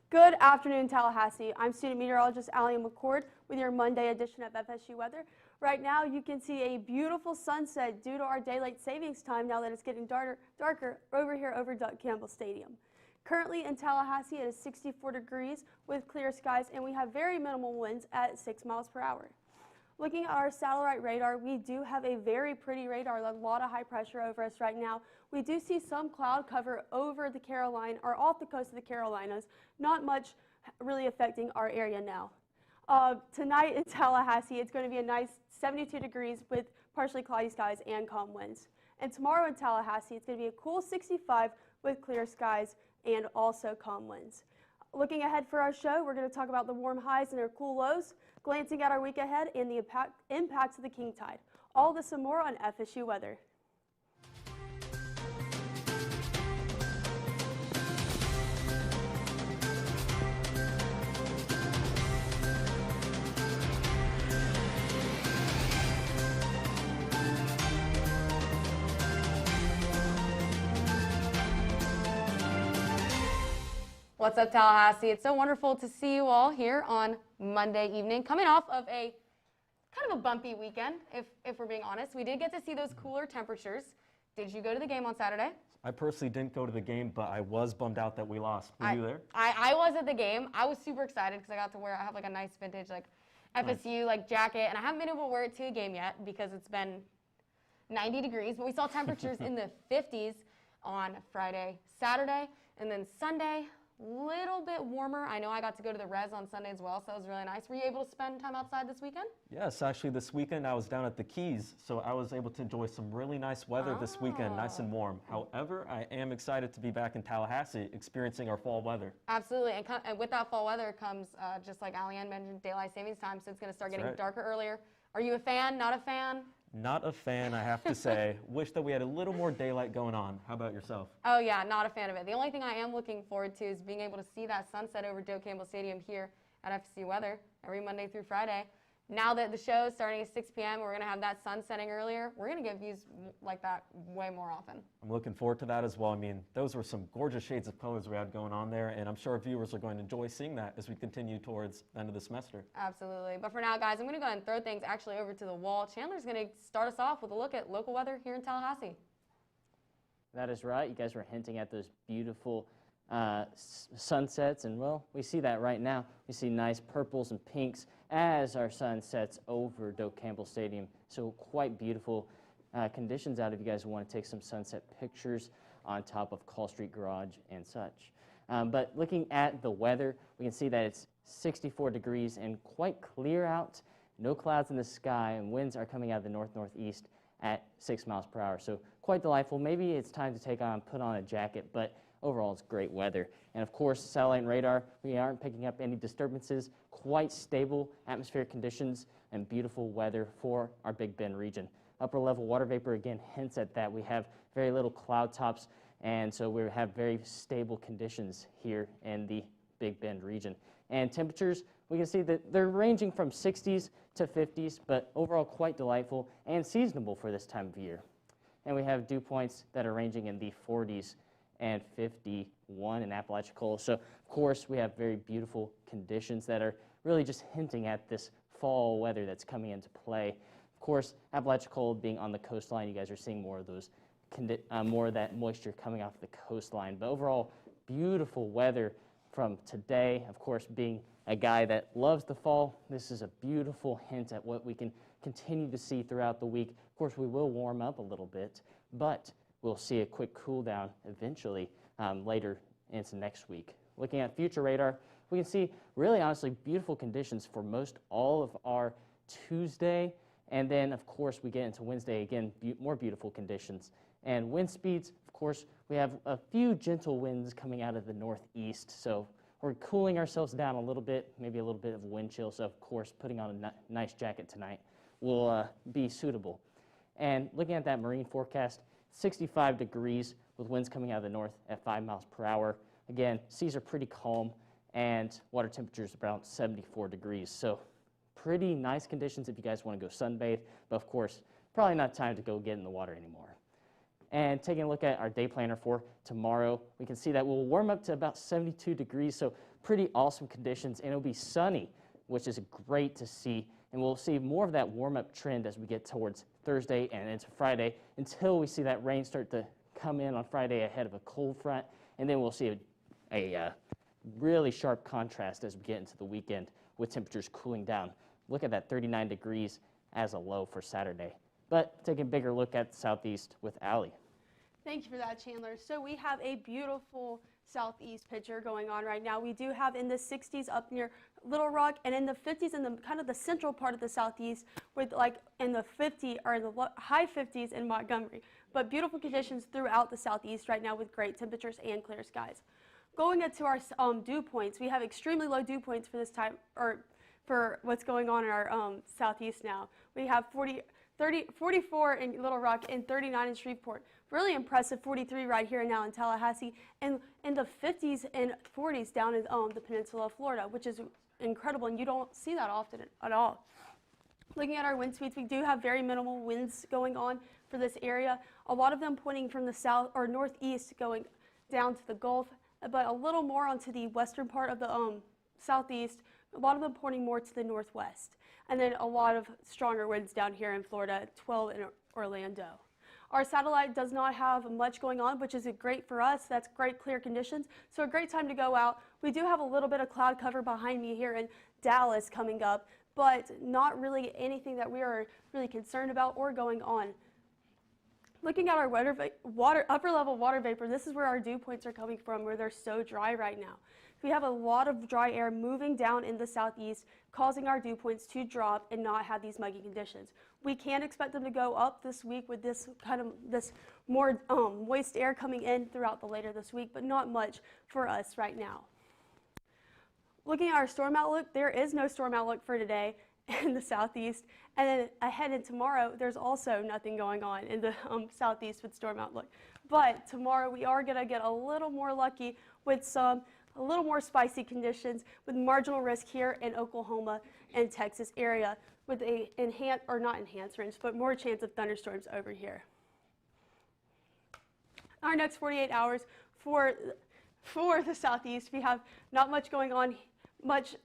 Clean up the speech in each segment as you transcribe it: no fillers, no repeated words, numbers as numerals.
Good afternoon, Tallahassee. I'm student meteorologist Allie McCord with your Monday edition of FSU weather. Right now, you can see a beautiful sunset due to our daylight savings time now that it's getting darker over here over Duck Campbell Stadium. Currently in Tallahassee, it is 64 degrees with clear skies, and we have very minimal winds at 6 miles per hour. Looking at our satellite radar, we do have a very pretty radar, a lot of high pressure over us right now. We do see some cloud cover over the Carolina, or off the coast of the Carolinas, not much really affecting our area now. Tonight in Tallahassee, it's going to be a nice 72 degrees with partially cloudy skies and calm winds. And tomorrow in Tallahassee, it's going to be a cool 65 with clear skies and also calm winds. Looking ahead for our show, we're going to talk about the warm highs and their cool lows, glancing at our week ahead and the impacts of the king tide. All this and more on FSU weather. What's up, Tallahassee? It's so wonderful to see you all here on Monday evening, coming off of a kind of a bumpy weekend, if we're being honest. We did get to see those cooler temperatures. Did you go to the game on Saturday? I personally didn't go to the game, but I was bummed out that we lost. Were you there? I was at the game. I was super excited because I got to wear, I have like a nice vintage like FSU like jacket, and I haven't been able to wear it to a game yet because it's been 90 degrees, but we saw temperatures in the 50s on Friday, Saturday, and then Sunday. Little bit warmer. I know I got to go to the res on Sunday as well, so that was really nice. Were you able to spend time outside this weekend? Yes, actually this weekend I was down at the Keys, so I was able to enjoy some really nice weather this weekend, nice and warm. However, I am excited to be back in Tallahassee experiencing our fall weather. Absolutely, and with that fall weather comes, just like Allie-Ann mentioned, daylight savings time, so it's going to start getting darker earlier. Are you a fan, not a fan? Not a fan, I have to say. Wish that we had a little more daylight going on. How about yourself? Oh yeah, not a fan of it. The only thing I am looking forward to is being able to see that sunset over Joe Campbell Stadium here at FSU Weather every Monday through Friday. Now that the show is starting at 6 p.m., we're going to have that sun setting earlier. We're going to get views like that way more often. I'm looking forward to that as well. I mean, those were some gorgeous shades of colors we had going on there, and I'm sure our viewers are going to enjoy seeing that as we continue towards the end of the semester. Absolutely. But for now, guys, I'm going to go ahead and throw things actually over to the wall. Chandler's going to start us off with a look at local weather here in Tallahassee. That is right. You guys were hinting at those beautiful sunsets, and well, we see that right now. We see nice purples and pinks as our sun sets over Doak Campbell Stadium. So quite beautiful conditions out if you guys want to take some sunset pictures on top of Call Street Garage and such. But looking at the weather, we can see that it's 64 degrees and quite clear out. No clouds in the sky, and winds are coming out of the north-northeast at 6 miles per hour. So quite delightful. Maybe it's time to put on a jacket, but overall, it's great weather. And of course, satellite and radar, we aren't picking up any disturbances, quite stable atmospheric conditions, and beautiful weather for our Big Bend region. Upper level water vapor, again, hints at that. We have very little cloud tops, and so we have very stable conditions here in the Big Bend region. And temperatures, we can see that they're ranging from 60s to 50s, but overall quite delightful and seasonable for this time of year. And we have dew points that are ranging in the 40s and 51 in Apalachicola. So, of course, we have very beautiful conditions that are really just hinting at this fall weather that's coming into play. Of course, Apalachicola being on the coastline, you guys are seeing more of those, more of that moisture coming off the coastline. But overall, beautiful weather from today. Of course, being a guy that loves the fall, this is a beautiful hint at what we can continue to see throughout the week. Of course, we will warm up a little bit, but we'll see a quick cool down eventually later into next week. Looking at future radar, we can see really honestly beautiful conditions for most all of our Tuesday. And then, of course, we get into Wednesday, again, more beautiful conditions. And wind speeds, of course, we have a few gentle winds coming out of the northeast. So we're cooling ourselves down a little bit, maybe a little bit of wind chill. So, of course, putting on a nice jacket tonight will be suitable. And looking at that marine forecast, 65 degrees with winds coming out of the north at 5 miles per hour. Again, seas are pretty calm, and water temperature is about 74 degrees. So pretty nice conditions if you guys want to go sunbathe, but of course, probably not time to go get in the water anymore. And taking a look at our day planner for tomorrow, we can see that we'll warm up to about 72 degrees, so pretty awesome conditions, and it'll be sunny, which is great to see. And we'll see more of that warm-up trend as we get towards Thursday and into Friday until we see that rain start to come in on Friday ahead of a cold front. And then we'll see a really sharp contrast as we get into the weekend with temperatures cooling down. Look at that 39 degrees as a low for Saturday. But take a bigger look at the southeast with Allie. Thank you for that, Chandler. So we have a beautiful southeast picture going on right now. We do have in the 60s up near Little Rock, and in the 50s in the kind of the central part of the southeast, with like in the 50 or in the high 50s in Montgomery. But beautiful conditions throughout the southeast right now with great temperatures and clear skies. Going into our dew points, we have extremely low dew points for this time, or for what's going on in our southeast now. We have 44 in Little Rock and 39 in Shreveport. Really impressive 43 right here and now in Tallahassee, and in the 50s and 40s down in the peninsula of Florida, which is incredible, and you don't see that often at all. Looking at our wind speeds, we do have very minimal winds going on for this area. A lot of them pointing from the south or northeast going down to the Gulf, but a little more onto the western part of the southeast. A lot of them pointing more to the northwest. And then a lot of stronger winds down here in Florida, 12 in Orlando. Our satellite does not have much going on, which is great for us. That's great clear conditions. So a great time to go out. We do have a little bit of cloud cover behind me here in Dallas coming up, but not really anything that we are really concerned about or going on. Looking at our upper level water vapor, this is where our dew points are coming from, where they're so dry right now. We have a lot of dry air moving down in the southeast, causing our dew points to drop and not have these muggy conditions. We can expect them to go up this week with this more moist air coming in throughout the later this week, but not much for us right now. Looking at our storm outlook, there is no storm outlook for today in the southeast, and then ahead in tomorrow, there's also nothing going on in the southeast with storm outlook. But tomorrow we are going to get a little more lucky with a little more spicy conditions with marginal risk here in Oklahoma and Texas area with a not enhanced range, but more chance of thunderstorms over here. Our next 48 hours for the southeast, we have not much going on much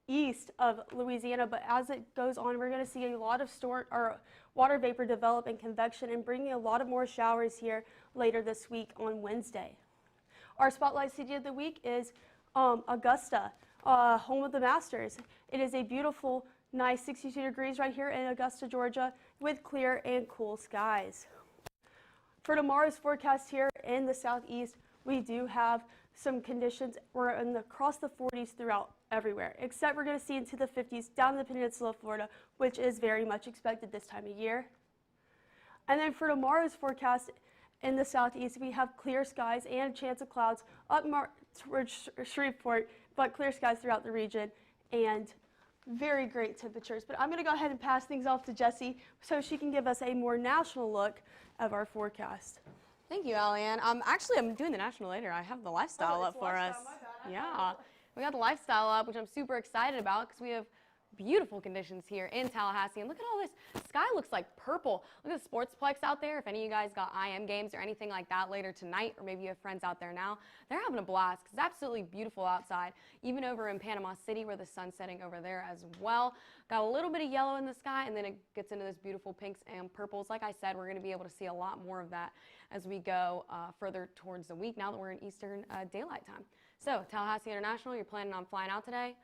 east of Louisiana, but as it goes on, we're going to see a lot of water vapor develop and convection and bringing a lot of more showers here later this week on Wednesday. Our spotlight city of the week is Augusta, home of the Masters. It is a beautiful, nice 62 degrees right here in Augusta, Georgia, with clear and cool skies. For tomorrow's forecast here in the southeast, we do have some conditions. We're across the 40s throughout everywhere, except we're going to see into the 50s down in the peninsula of Florida, which is very much expected this time of year. And then for tomorrow's forecast, in the southeast, we have clear skies and a chance of clouds up towards Shreveport, but clear skies throughout the region and very great temperatures. But I'm going to go ahead and pass things off to Jessie so she can give us a more national look of our forecast. Thank you, Allieann. Actually, I'm doing the national later. I have the lifestyle up for us. Yeah, we got the lifestyle up, which I'm super excited about because we have beautiful conditions here in Tallahassee. And look at all this. Sky looks like purple. Look at the sportsplex out there. If any of you guys got IM games or anything like that later tonight, or maybe you have friends out there now, they're having a blast because it's absolutely beautiful outside. Even over in Panama City where the sun's setting over there as well. Got a little bit of yellow in the sky, and then it gets into this beautiful pinks and purples. Like I said, we're going to be able to see a lot more of that as we go further towards the week now that we're in Eastern Daylight Time. So Tallahassee International, you're planning on flying out today?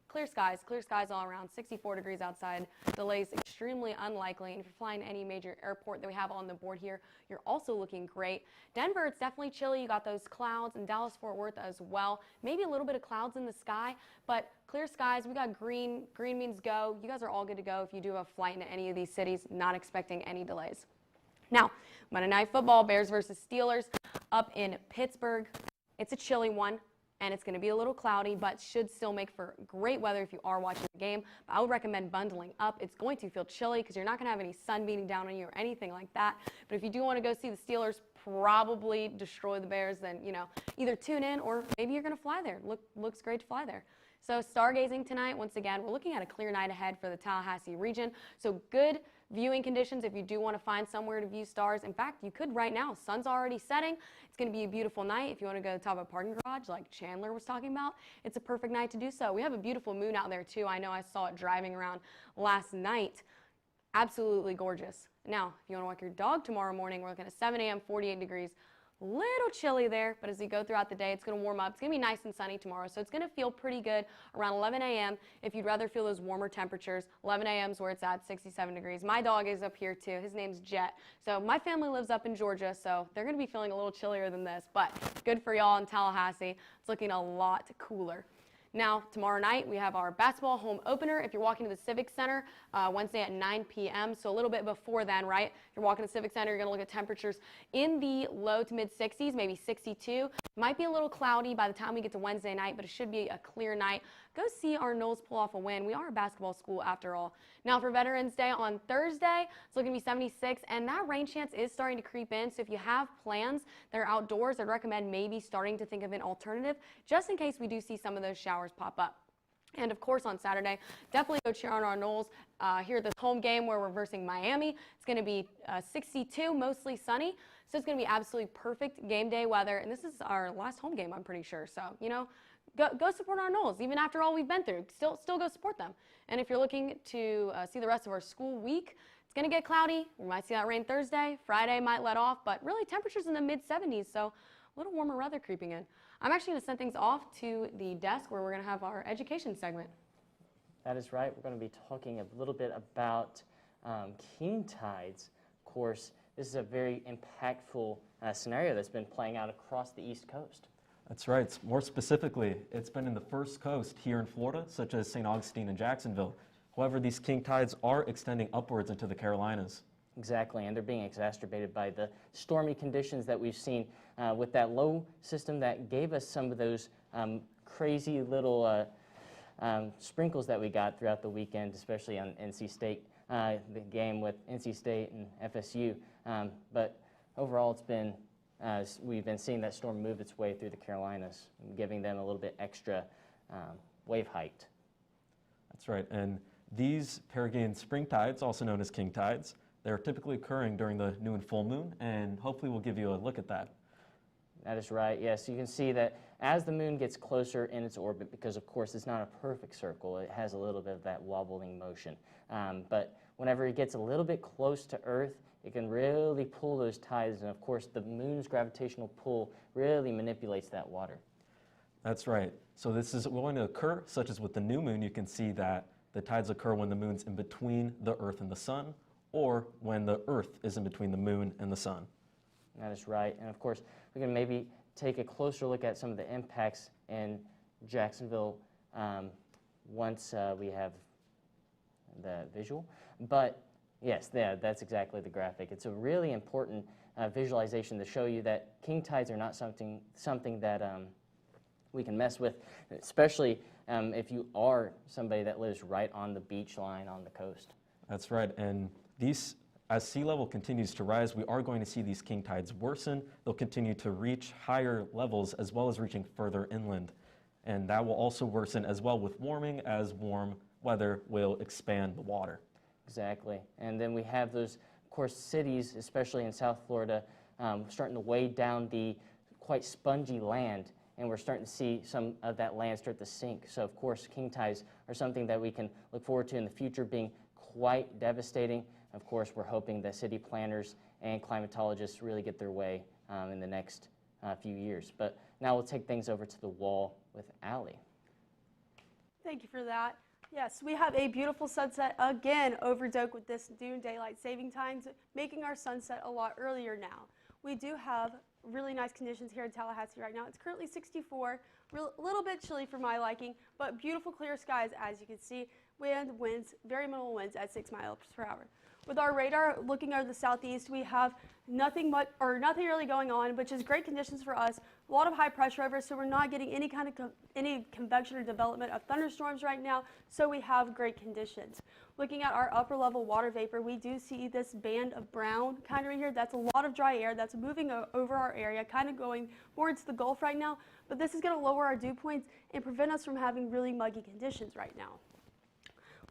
Clear skies all around, 64 degrees outside. Delays extremely unlikely. And if you're flying any major airport that we have on the board here, you're also looking great. Denver, it's definitely chilly. You got those clouds, and Dallas-Fort Worth as well. Maybe a little bit of clouds in the sky, but clear skies. We got green. Green means go. You guys are all good to go if you do have a flight into any of these cities, not expecting any delays. Now, Monday Night Football, Bears versus Steelers up in Pittsburgh. It's a chilly one. And it's going to be a little cloudy, but should still make for great weather if you are watching the game. But I would recommend bundling up. It's going to feel chilly because you're not going to have any sun beating down on you or anything like that. But if you do want to go see the Steelers probably destroy the Bears, then, you know, either tune in or maybe you're going to fly there. Looks great to fly there. So stargazing tonight, once again, we're looking at a clear night ahead for the Tallahassee region. So good viewing conditions if you do want to find somewhere to view stars. In fact, you could right now. Sun's already setting. It's going to be a beautiful night. If you want to go to the top of a parking garage like Chandler was talking about, it's a perfect night to do so. We have a beautiful moon out there too. I know I saw it driving around last night. Absolutely gorgeous. Now, if you want to walk your dog tomorrow morning, we're looking at 7 a.m., 48 degrees. Little chilly there, but as you go throughout the day, it's going to warm up. It's going to be nice and sunny tomorrow, so it's going to feel pretty good around 11 a.m. If you'd rather feel those warmer temperatures, 11 a.m. is where it's at, 67 degrees. My dog is up here too. His name's Jet. So my family lives up in Georgia, so they're going to be feeling a little chillier than this, but good for y'all in Tallahassee. It's looking a lot cooler. Now, tomorrow night, we have our basketball home opener. If you're walking to the Civic Center, Wednesday at 9 p.m., so a little bit before then, right? If you're walking to the Civic Center, you're going to look at temperatures in the low to mid-60s, maybe 62. Might be a little cloudy by the time we get to Wednesday night, but it should be a clear night. Go see our Knowles pull off a win. We are a basketball school after all. Now, for Veterans Day on Thursday, it's looking to be 76, and that rain chance is starting to creep in, so if you have plans that are outdoors, I'd recommend maybe starting to think of an alternative, just in case we do see some of those showers pop up. And of course, on Saturday, definitely go cheer on our Knowles here at this home game where we're versing Miami. It's going to be 62, mostly sunny. So it's going to be absolutely perfect game day weather. And this is our last home game, I'm pretty sure. So, you know, go support our Knowles. Even after all we've been through, still go support them. And if you're looking to see the rest of our school week, it's going to get cloudy. We might see that rain Thursday. Friday might let off, but really temperatures in the mid-70s. So a little warmer weather creeping in. I'm actually going to send things off to the desk where we're going to have our education segment. That is right. We're going to be talking a little bit about king tides. Of course, this is a very impactful scenario that's been playing out across the East Coast. That's right. More specifically, it's been in the First Coast here in Florida, such as St. Augustine and Jacksonville. However, these king tides are extending upwards into the Carolinas. Exactly, and they're being exacerbated by the stormy conditions that we've seen with that low system that gave us some of those crazy little sprinkles that we got throughout the weekend, especially on NC State, the game with NC State and FSU. But overall, it's been we've been seeing that storm move its way through the Carolinas, giving them a little bit extra wave height. That's right, and these Peregrine spring tides, also known as king tides, they're typically occurring during the new and full moon, and hopefully we'll give you a look at that. That is right, yes. You can see that as the moon gets closer in its orbit, because of course it's not a perfect circle, it has a little bit of that wobbling motion. But whenever it gets a little bit close to Earth, it can really pull those tides, and of course the moon's gravitational pull really manipulates that water. That's right. So this is going to occur, such as with the new moon, you can see that the tides occur when the moon's in between the Earth and the sun, or when the Earth is in between the moon and the sun. That is right. And of course, we can maybe take a closer look at some of the impacts in Jacksonville once we have the visual. But yes, that's exactly the graphic. It's a really important visualization to show you that king tides are not something that we can mess with, especially if you are somebody that lives right on the beach line on the coast. That's right. And as sea level continues to rise, we are going to see these king tides worsen. They'll continue to reach higher levels as well as reaching further inland. And that will also worsen as well with warming, as warm weather will expand the water. Exactly. And then we have those, of course, cities, especially in South Florida, starting to weigh down the quite spongy land. And we're starting to see some of that land start to sink. So, of course, king tides are something that we can look forward to in the future being quite devastating. Of course, we're hoping that city planners and climatologists really get their way in the next few years. But now we'll take things over to the wall with Allie. Thank you for that. Yes, we have a beautiful sunset again over Doak with this noon daylight saving times, making our sunset a lot earlier now. We do have really nice conditions here in Tallahassee right now. It's currently 64, a little bit chilly for my liking, but beautiful clear skies as you can see. Winds, very minimal winds at 6 miles per hour. With our radar looking over the southeast, we have nothing really going on, which is great conditions for us. A lot of high pressure over, so we're not getting any kind of any convection or development of thunderstorms right now, so we have great conditions. Looking at our upper level water vapor, we do see this band of brown kind of right here. That's a lot of dry air that's moving over our area, kind of going more into the Gulf right now, but this is going to lower our dew points and prevent us from having really muggy conditions right now.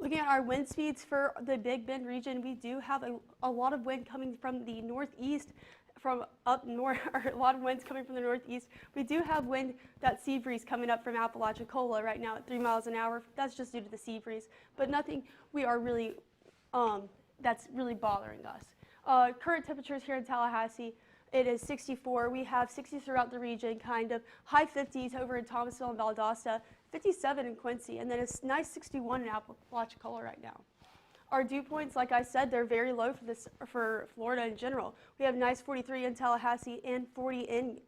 Looking at our wind speeds for the Big Bend region, we do have a lot of wind coming from the northeast, from up north, or a lot of winds coming from the northeast. We do have wind, that sea breeze coming up from Apalachicola right now at 3 miles an hour. That's just due to the sea breeze, but nothing we are really, that's really bothering us. Current temperatures here in Tallahassee, it is 64. We have 60s throughout the region, kind of high 50s over in Thomasville and Valdosta, 57 in Quincy, and then it's nice 61 in Apalachicola right now. Our dew points, like I said, they're very low for Florida in general. We have nice 43 in Tallahassee and 40 in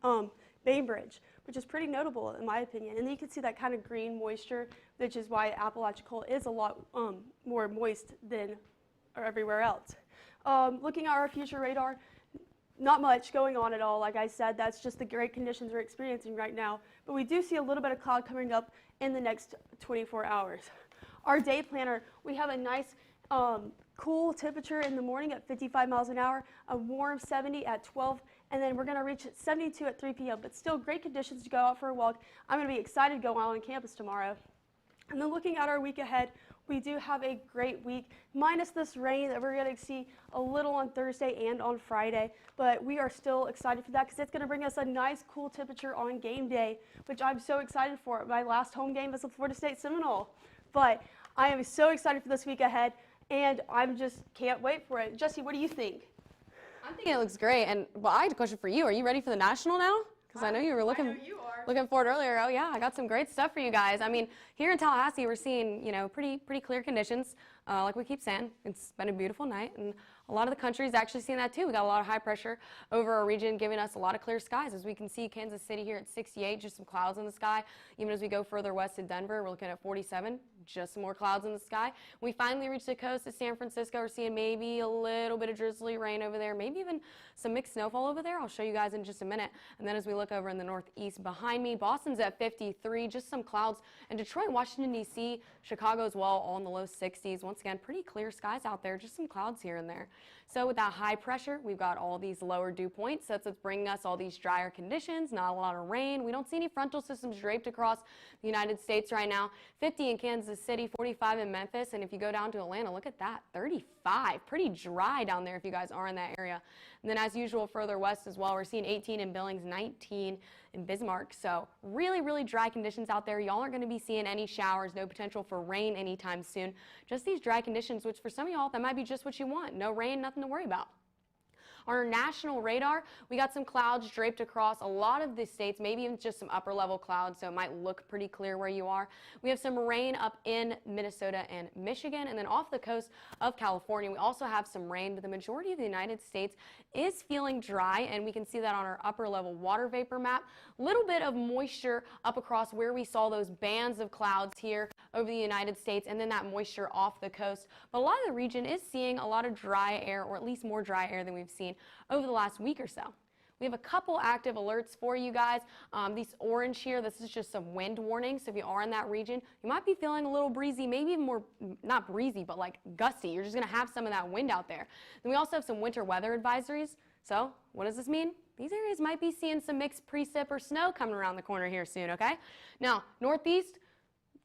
Bainbridge, which is pretty notable in my opinion. And then you can see that kind of green moisture, which is why Apalachicola is a lot more moist than everywhere else. Looking at our future radar, not much going on at all. Like I said, that's just the great conditions we're experiencing right now. But we do see a little bit of cloud coming up in the next 24 hours. Our day planner, we have a nice cool temperature in the morning at 55 miles an hour, a warm 70 at 12, and then we're going to reach 72 at 3 p.m. But still great conditions to go out for a walk. I'm going to be excited to go out on campus tomorrow. And then looking at our week ahead, we do have a great week, minus this rain that we're going to see a little on Thursday and on Friday. But we are still excited for that because it's going to bring us a nice, cool temperature on game day, which I'm so excited for. My last home game is the Florida State Seminole. But I am so excited for this week ahead, and I'm just can't wait for it. Jesse, what do you think? I'm thinking it looks great. And well, I had a question for you. Are you ready for the national now? Because I know you were looking for it earlier. Oh yeah, I got some great stuff for you guys. I mean, here in Tallahassee, we're seeing pretty clear conditions. Like we keep saying, it's been a beautiful night, and a lot of the country is actually seeing that too. We got a lot of high pressure over our region, giving us a lot of clear skies. As we can see, Kansas City here at 68, just some clouds in the sky. Even as we go further west to Denver, we're looking at 47, just some more clouds in the sky. We finally reach the coast of San Francisco. We're seeing maybe a little bit of drizzly rain over there, maybe even some mixed snowfall over there. I'll show you guys in just a minute. And then as we look over in the northeast behind me, Boston's at 53, just some clouds. And Detroit, Washington, D.C., Chicago as well, all in the low 60s. Once again, pretty clear skies out there, just some clouds here and there. So with that high pressure, we've got all these lower dew points. So that's what's bringing us all these drier conditions, not a lot of rain. We don't see any frontal systems draped across the United States right now. 50 in Kansas City, 45 in Memphis, and if you go down to Atlanta, look at that, 35. Pretty dry down there if you guys are in that area. And then as usual, further west as well, we're seeing 18 in Billings, 19 in Bismarck. So really dry conditions out there. Y'all aren't going to be seeing any showers, no potential for rain anytime soon. Just these dry conditions, which for some of y'all, that might be just what you want. No rain, nothing to worry about. On our national radar, we got some clouds draped across a lot of the states, maybe even just some upper level clouds, so it might look pretty clear where you are. We have some rain up in Minnesota and Michigan, and then off the coast of California, we also have some rain, but the majority of the United States is feeling dry, and we can see that on our upper level water vapor map. Little bit of moisture up across where we saw those bands of clouds here over the United States, and then that moisture off the coast. But a lot of the region is seeing a lot of dry air, or at least more dry air than we've seen over the last week or so. We have a couple active alerts for you guys. These orange here, this is just some wind warnings. So if you are in that region, you might be feeling a little breezy, maybe even more, not breezy, but like gusty. You're just gonna have some of that wind out there. Then we also have some winter weather advisories. So what does this mean? These areas might be seeing some mixed precip or snow coming around the corner here soon, okay? Now, northeast,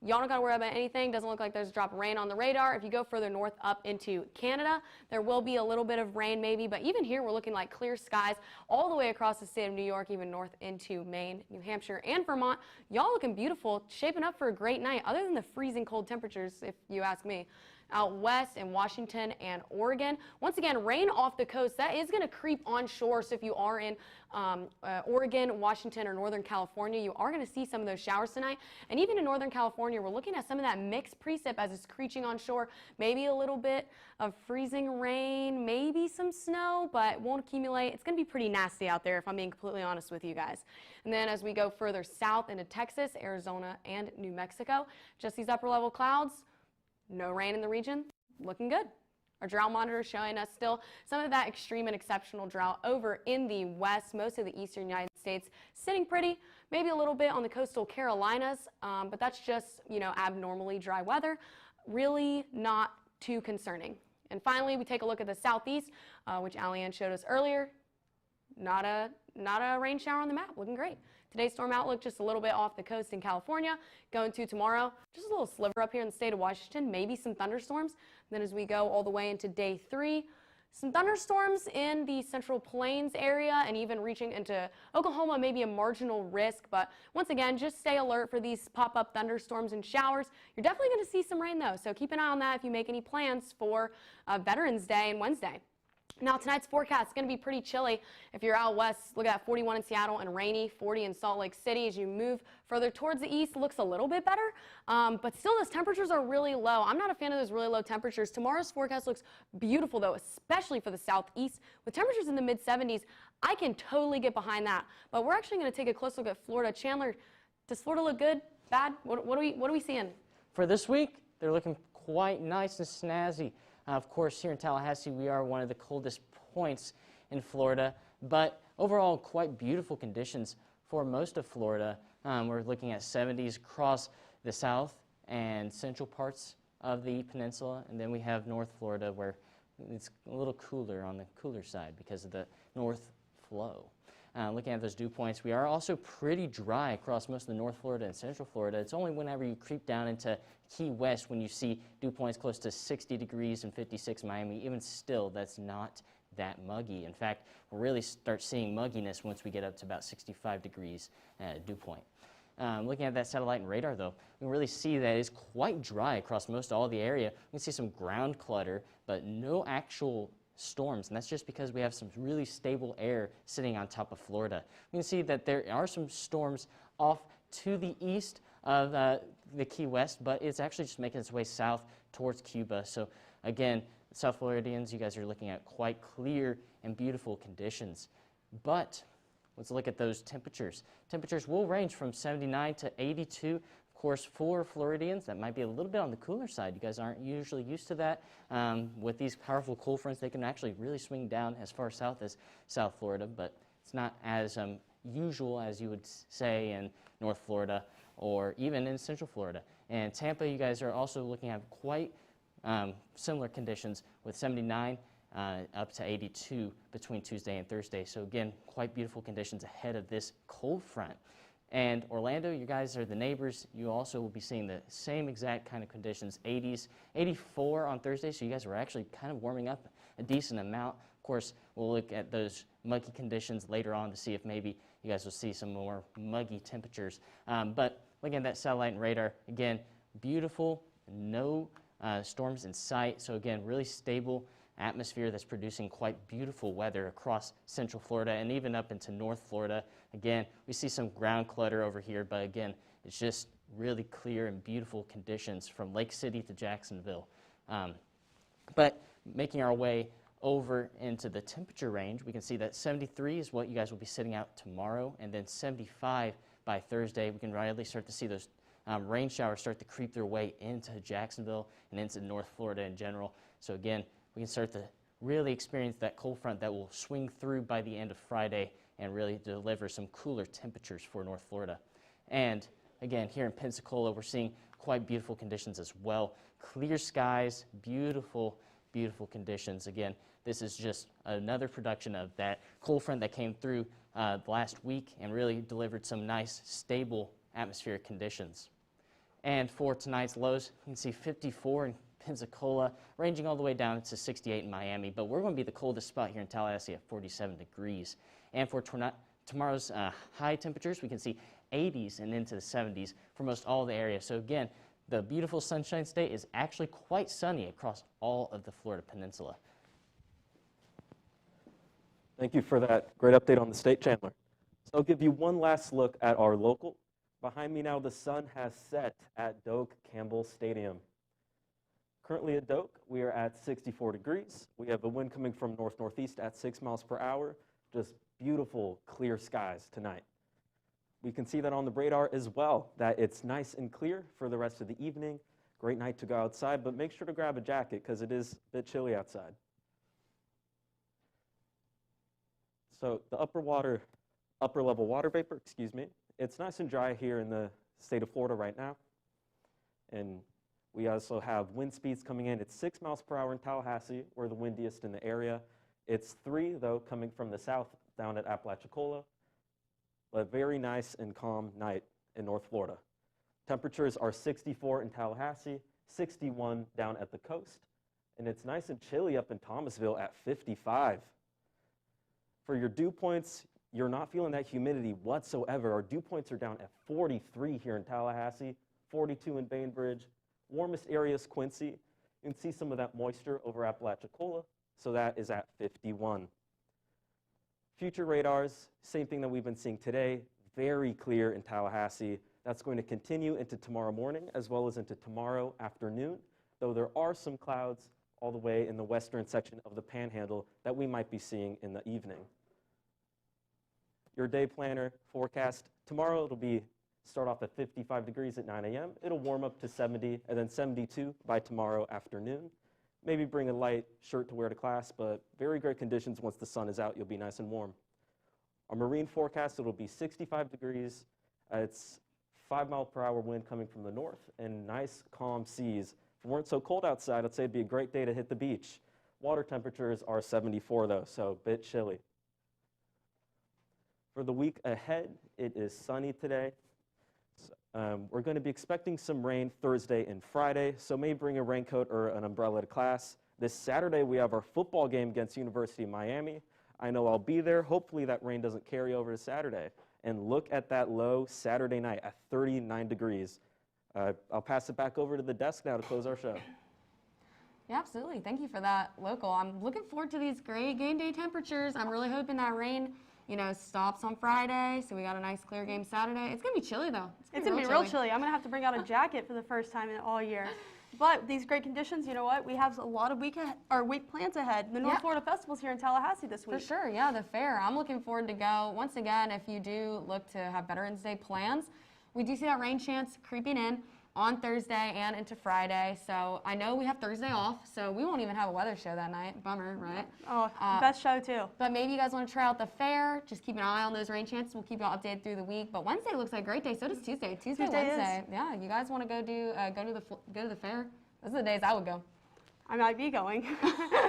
y'all don't got to worry about anything. Doesn't look like there's a drop of rain on the radar. If you go further north up into Canada, there will be a little bit of rain maybe, but even here we're looking like clear skies all the way across the state of New York, even north into Maine, New Hampshire, and Vermont. Y'all looking beautiful, shaping up for a great night, other than the freezing cold temperatures, if you ask me. Out west in Washington and Oregon. Once again, rain off the coast, that is going to creep onshore. So if you are in Oregon, Washington, or Northern California, you are going to see some of those showers tonight. And even in Northern California, we're looking at some of that mixed precip as it's creeping onshore. Maybe a little bit of freezing rain, maybe some snow, but it won't accumulate. It's going to be pretty nasty out there if I'm being completely honest with you guys. And then as we go further south into Texas, Arizona, and New Mexico, just these upper level clouds. No rain in the region, looking good. Our drought monitor is showing us still some of that extreme and exceptional drought over in the west, most of the eastern United States, sitting pretty, maybe a little bit on the coastal Carolinas, but that's just, abnormally dry weather, really not too concerning. And finally, we take a look at the southeast, which Allie-Ann showed us earlier. Not a rain shower on the map, looking great. Today's storm outlook just a little bit off the coast in California. Going to tomorrow, just a little sliver up here in the state of Washington, maybe some thunderstorms. Then as we go all the way into day 3, some thunderstorms in the Central Plains area and even reaching into Oklahoma, maybe a marginal risk. But once again, just stay alert for these pop-up thunderstorms and showers. You're definitely going to see some rain, though, so keep an eye on that if you make any plans for Veterans Day and Wednesday. Now, tonight's forecast is going to be pretty chilly. If you're out west, look at 41 in Seattle and rainy, 40 in Salt Lake City. As you move further towards the east, looks a little bit better, but still those temperatures are really low. I'm not a fan of those really low temperatures. Tomorrow's forecast looks beautiful, though, especially for the southeast. With temperatures in the mid-70s, I can totally get behind that. But we're actually going to take a close look at Florida. Chandler, does Florida look good, bad? What are we seeing? For this week, they're looking quite nice and snazzy. Of course, here in Tallahassee, we are one of the coldest points in Florida, but overall, quite beautiful conditions for most of Florida. We're looking at 70s across the south and central parts of the peninsula, and then we have North Florida where it's a little cooler on the cooler side because of the north flow. Looking at those dew points, we are also pretty dry across most of the North Florida and Central Florida. It's only whenever you creep down into Key West when you see dew points close to 60 degrees and 56 Miami. Even still, that's not that muggy. In fact, we'll really start seeing mugginess once we get up to about 65 degrees dew point. Looking at that satellite and radar, though, we really see that it's quite dry across most all the area. We can see some ground clutter, but no actual storms, and that's just because we have some really stable air sitting on top of Florida. We can see that there are some storms off to the east of the Key West, but it's actually just making its way south towards Cuba. So again, South Floridians, you guys are looking at quite clear and beautiful conditions. But let's look at those temperatures. Temperatures will range from 79 to 82. Of course, for Floridians, that might be a little bit on the cooler side. You guys aren't usually used to that. With these powerful cold fronts, they can actually really swing down as far south as South Florida, but it's not as usual as you would say in North Florida or even in Central Florida. And Tampa, you guys are also looking at quite similar conditions with 79 up to 82 between Tuesday and Thursday. So again, quite beautiful conditions ahead of this cold front. And Orlando, you guys are the neighbors. You also will be seeing the same exact kind of conditions, 80s, 84 on Thursday. So you guys were actually kind of warming up a decent amount. Of course, we'll look at those muggy conditions later on to see if maybe you guys will see some more muggy temperatures. But looking at that satellite and radar, again, beautiful, no storms in sight. So again, really stable atmosphere that's producing quite beautiful weather across Central Florida and even up into North Florida. Again, we see some ground clutter over here, but again, it's just really clear and beautiful conditions from Lake City to Jacksonville. But making our way over into the temperature range, we can see that 73 is what you guys will be sitting out tomorrow, and then 75 by Thursday. We can really start to see those rain showers start to creep their way into Jacksonville and into North Florida in general. So again, we can start to really experience that cold front that will swing through by the end of Friday and really deliver some cooler temperatures for North Florida. And again, here in Pensacola, we're seeing quite beautiful conditions as well. Clear skies, beautiful, beautiful conditions. Again, this is just another production of that cold front that came through last week and really delivered some nice, stable atmospheric conditions. And for tonight's lows, you can see 54 in Pensacola, ranging all the way down to 68 in Miami. But we're going to be the coldest spot here in Tallahassee at 47 degrees. And for tomorrow's high temperatures, we can see 80s and into the 70s for most all the area. So again, the beautiful Sunshine State is actually quite sunny across all of the Florida Peninsula. Thank you for that great update on the state, Chandler. So I'll give you one last look at our local. Behind me now, the sun has set at Doak Campbell Stadium. Currently at Doak, we are at 64 degrees. We have a wind coming from north-northeast at 6 miles per hour. Just beautiful, clear skies tonight. We can see that on the radar as well, that it's nice and clear for the rest of the evening. Great night to go outside, but make sure to grab a jacket because it is a bit chilly outside. So the upper level water vapor, it's nice and dry here in the state of Florida right now. And we also have wind speeds coming in. It's 6 miles per hour in Tallahassee. We're the windiest in the area. It's 3, though, coming from the south down at Apalachicola. but a very nice and calm night in North Florida. Temperatures are 64 in Tallahassee, 61 down at the coast, and it's nice and chilly up in Thomasville at 55. For your dew points, you're not feeling that humidity whatsoever. Our dew points are down at 43 here in Tallahassee, 42 in Bainbridge. Warmest area is Quincy. You can see some of that moisture over Apalachicola, so that is at 51. Future radars, same thing that we've been seeing today, very clear in Tallahassee. That's going to continue into tomorrow morning as well as into tomorrow afternoon, though there are some clouds all the way in the western section of the Panhandle that we might be seeing in the evening. Your day planner forecast, tomorrow it'll start off at 55 degrees at 9 a.m. It'll warm up to 70 and then 72 by tomorrow afternoon. Maybe bring a light shirt to wear to class, but very great conditions once the sun is out. You'll be nice and warm. Our marine forecast, it'll be 65 degrees. It's 5-mile-per-hour wind coming from the north and nice calm seas. If it weren't so cold outside, I'd say it'd be a great day to hit the beach. Water temperatures are 74 though, so a bit chilly. For the week ahead, it is sunny today. We're going to be expecting some rain Thursday and Friday, so maybe bring a raincoat or an umbrella to class. This Saturday, we have our football game against University of Miami. I know I'll be there. Hopefully that rain doesn't carry over to Saturday. And look at that low Saturday night at 39 degrees. I'll pass it back over to the desk now to close our show. Yeah, absolutely. Thank you for that, Local. I'm looking forward to these great game day temperatures. I'm really hoping that rain, stops on Friday, so we got a nice clear game Saturday. It's going to be chilly, though. It's going to be real chilly. I'm going to have to bring out a jacket for the first time in all year. But these great conditions, you know what? We have a lot of week plans ahead. The North Florida Festival's here in Tallahassee this week. For sure, yeah, the fair. I'm looking forward to go. Once again, if you do look to have Veterans Day plans, we do see that rain chance creeping in on Thursday and into Friday. So I know we have Thursday off, so we won't even have a weather show that night. Bummer, right? Oh, best show too. But maybe you guys want to try out the fair. Just keep an eye on those rain chances. We'll keep you all updated through the week. But Wednesday looks like a great day. So does Tuesday. Tuesday, Wednesday. Yeah, you guys want to go to the fair? Those are the days I would go. I might be going. To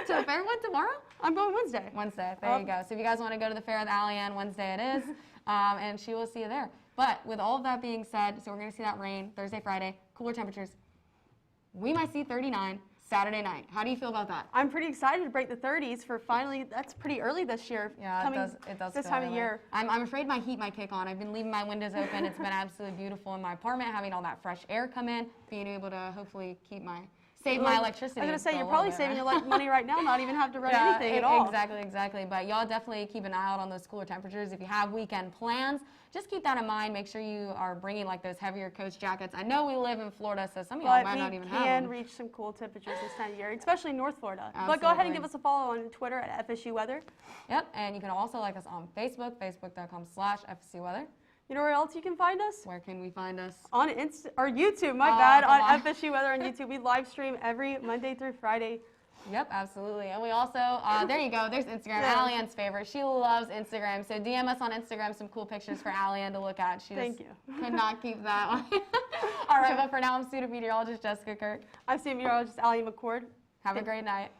the fair one tomorrow? I'm going Wednesday. Wednesday. There you go. So if you guys want to go to the fair with Allie-Ann, Wednesday it is, and she will see you there. But with all of that being said, so we're going to see that rain Thursday, Friday, cooler temperatures. We might see 39 Saturday night. How do you feel about that? I'm pretty excited to break the 30s for finally. That's pretty early this year. Yeah, it does. This time of year. I'm afraid my heat might kick on. I've been leaving my windows open. It's been absolutely beautiful in my apartment, having all that fresh air come in, being able to hopefully save my electricity. I was going to say, you're probably saving your money right now, not even have to run anything at all. Exactly. But y'all definitely keep an eye out on those cooler temperatures. If you have weekend plans, just keep that in mind. Make sure you are bringing those heavier coat jackets. I know we live in Florida, so some of y'all might not even have them. But we can reach some cool temperatures this time of year, especially in North Florida. Absolutely. But go ahead and give us a follow on Twitter at FSU Weather. Yep, and you can also like us on Facebook, facebook.com/FSU Weather. You know where else you can find us? Where can we find us? On YouTube, on FSU Weather on YouTube. We live stream every Monday through Friday. Yep, absolutely. And we also, there you go, there's Instagram, Allie-Ann's favorite. She loves Instagram, so DM us on Instagram some cool pictures for Allie-Ann to look at. She Thank you. Could not keep that one. All right, but for now, I'm student meteorologist Jessica Kirk. I'm student meteorologist Allie McCord. Have a great night.